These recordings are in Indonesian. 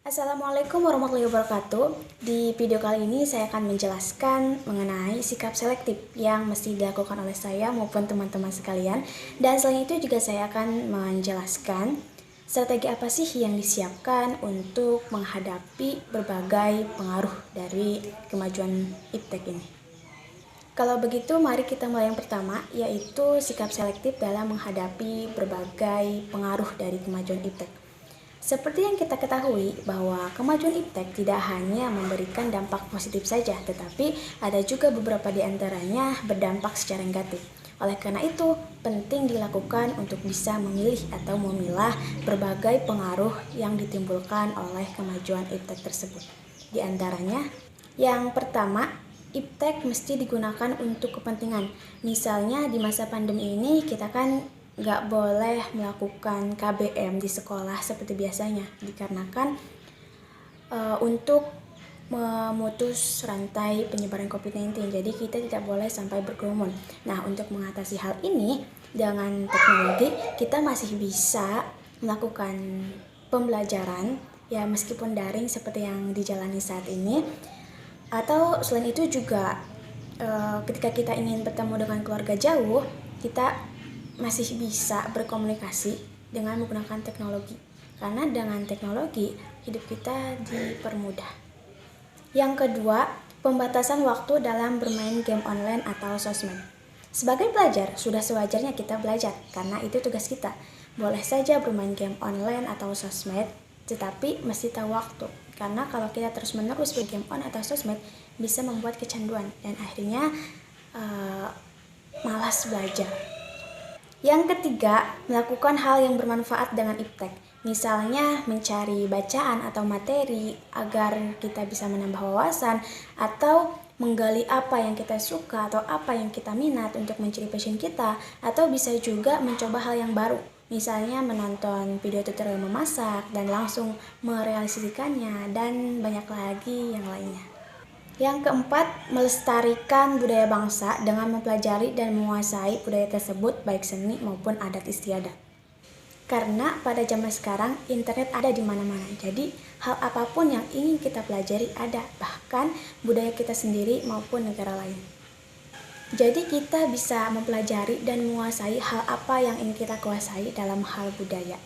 Assalamualaikum warahmatullahi wabarakatuh. Di video kali ini saya akan menjelaskan mengenai sikap selektif yang mesti dilakukan oleh saya maupun teman-teman sekalian. Dan selain itu juga saya akan menjelaskan strategi apa sih yang disiapkan untuk menghadapi berbagai pengaruh dari kemajuan iptek ini. Kalau begitu mari kita mulai yang pertama, yaitu sikap selektif dalam menghadapi berbagai pengaruh dari kemajuan iptek. Seperti yang kita ketahui bahwa kemajuan iptek tidak hanya memberikan dampak positif saja, tetapi ada juga beberapa di antaranya berdampak secara negatif. Oleh karena itu, penting dilakukan untuk bisa memilih atau memilah berbagai pengaruh yang ditimbulkan oleh kemajuan iptek tersebut. Di antaranya, yang pertama, iptek mesti digunakan untuk kepentingan. Misalnya di masa pandemi ini kita kan nggak boleh melakukan KBM di sekolah seperti biasanya, dikarenakan untuk memutus rantai penyebaran COVID-19. Jadi kita tidak boleh sampai berkerumun. Nah, untuk mengatasi hal ini dengan teknologi, kita masih bisa melakukan pembelajaran ya meskipun daring seperti yang dijalani saat ini. Atau selain itu juga ketika kita ingin bertemu dengan keluarga jauh, kita masih bisa berkomunikasi dengan menggunakan teknologi. Karena dengan teknologi, hidup kita dipermudah. Yang kedua, pembatasan waktu dalam bermain game online atau sosmed. Sebagai pelajar, sudah sewajarnya kita belajar, karena itu tugas kita. Boleh saja bermain game online atau sosmed, tetapi mesti tahu waktu. Karena kalau kita terus-menerus bergame on atau sosmed, bisa membuat kecanduan dan akhirnya malas belajar. Yang ketiga, melakukan hal yang bermanfaat dengan iptek. Misalnya mencari bacaan atau materi agar kita bisa menambah wawasan, atau menggali apa yang kita suka atau apa yang kita minat untuk mencari passion kita, atau bisa juga mencoba hal yang baru. Misalnya menonton video tutorial memasak dan langsung merealisasikannya, dan banyak lagi yang lainnya. Yang keempat, melestarikan budaya bangsa dengan mempelajari dan menguasai budaya tersebut baik seni maupun adat istiadat. Karena pada zaman sekarang internet ada di mana-mana. Jadi hal apapun yang ingin kita pelajari ada, bahkan budaya kita sendiri maupun negara lain. Jadi kita bisa mempelajari dan menguasai hal apa yang ingin kita kuasai dalam hal budaya.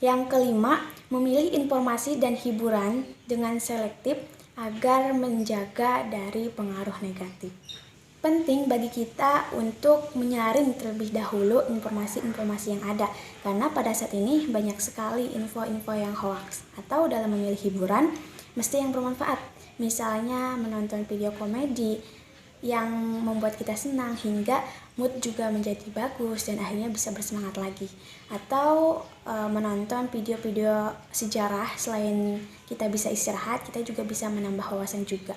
Yang kelima, memilih informasi dan hiburan dengan selektif agar menjaga dari pengaruh negatif. Penting bagi kita untuk menyaring terlebih dahulu informasi-informasi yang ada, karena pada saat ini banyak sekali info-info yang hoax. Atau dalam memilih hiburan, mesti yang bermanfaat. Misalnya menonton video komedi yang membuat kita senang hingga mood juga menjadi bagus dan akhirnya bisa bersemangat lagi. Atau menonton video-video sejarah, selain kita bisa istirahat, kita juga bisa menambah wawasan juga.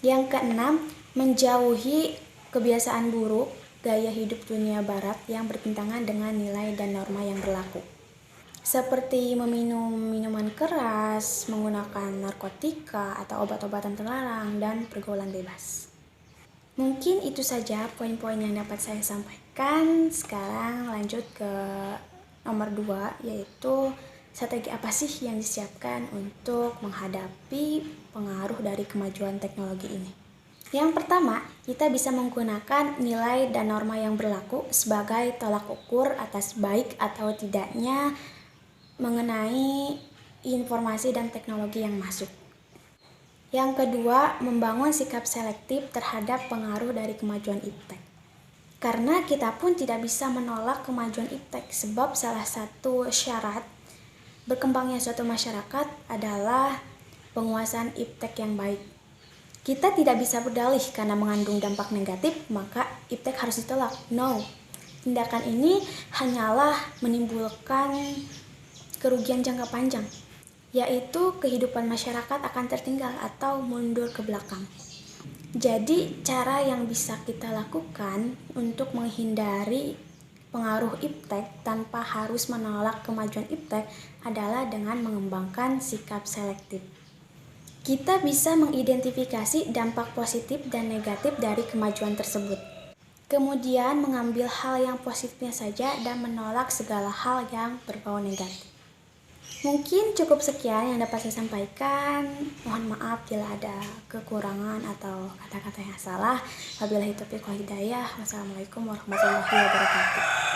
Yang keenam, menjauhi kebiasaan buruk gaya hidup dunia barat yang bertentangan dengan nilai dan norma yang berlaku. Seperti meminum minuman keras, menggunakan narkotika atau obat-obatan terlarang, dan pergaulan bebas. Mungkin itu saja poin-poin yang dapat saya sampaikan. Sekarang lanjut ke nomor 2, yaitu strategi apa sih yang disiapkan untuk menghadapi pengaruh dari kemajuan teknologi ini. Yang pertama, kita bisa menggunakan nilai dan norma yang berlaku sebagai tolak ukur atas baik atau tidaknya mengenai informasi dan teknologi yang masuk. Yang kedua, membangun sikap selektif terhadap pengaruh dari kemajuan iptek. Karena kita pun tidak bisa menolak kemajuan iptek, sebab salah satu syarat berkembangnya suatu masyarakat adalah penguasaan iptek yang baik. Kita tidak bisa berdalih karena mengandung dampak negatif, maka iptek harus ditolak. No, tindakan ini hanyalah menimbulkan kerugian jangka panjang, yaitu kehidupan masyarakat akan tertinggal atau mundur ke belakang. Jadi cara yang bisa kita lakukan untuk menghindari pengaruh iptek tanpa harus menolak kemajuan iptek adalah dengan mengembangkan sikap selektif. Kita bisa mengidentifikasi dampak positif dan negatif dari kemajuan tersebut. Kemudian mengambil hal yang positifnya saja dan menolak segala hal yang berbau negatif. Mungkin cukup sekian yang dapat saya sampaikan. Mohon maaf bila ada kekurangan atau kata-kata yang salah. Wabillahi taufiq wal hidayah. Wassalamualaikum warahmatullahi wabarakatuh.